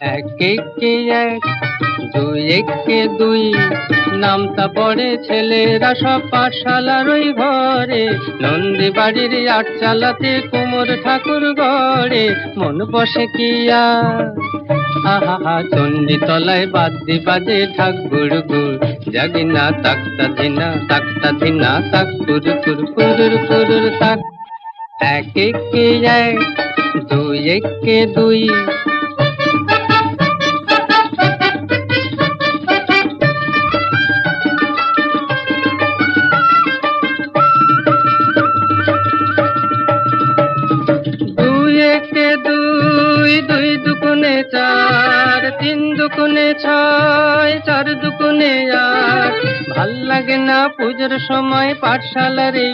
এক একে এক, দুই একে দুই, নামতা পড়ে ছেলেরা সব পাঠশালার ওই ঘরে। নন্দী বাড়ির আট চালাতে কুমোর ঠাকুর গড়ে, মন বসে কি আর আহা চণ্ডী তলায় বাদ্যি বাজে ঢাক গুড় গুড়, জাগিনা তাকতা ধিনা তাক কুরু কুরু কুরুর কুরুর তাক। এক একে এক, দুই একে দুই। দুই একে দুই, দুই দুগুণে চার, তিন দুগুণে ছয়, চার দুগুণে আট। ভাল লাগে না পুজোর সময় পাঠশালার এই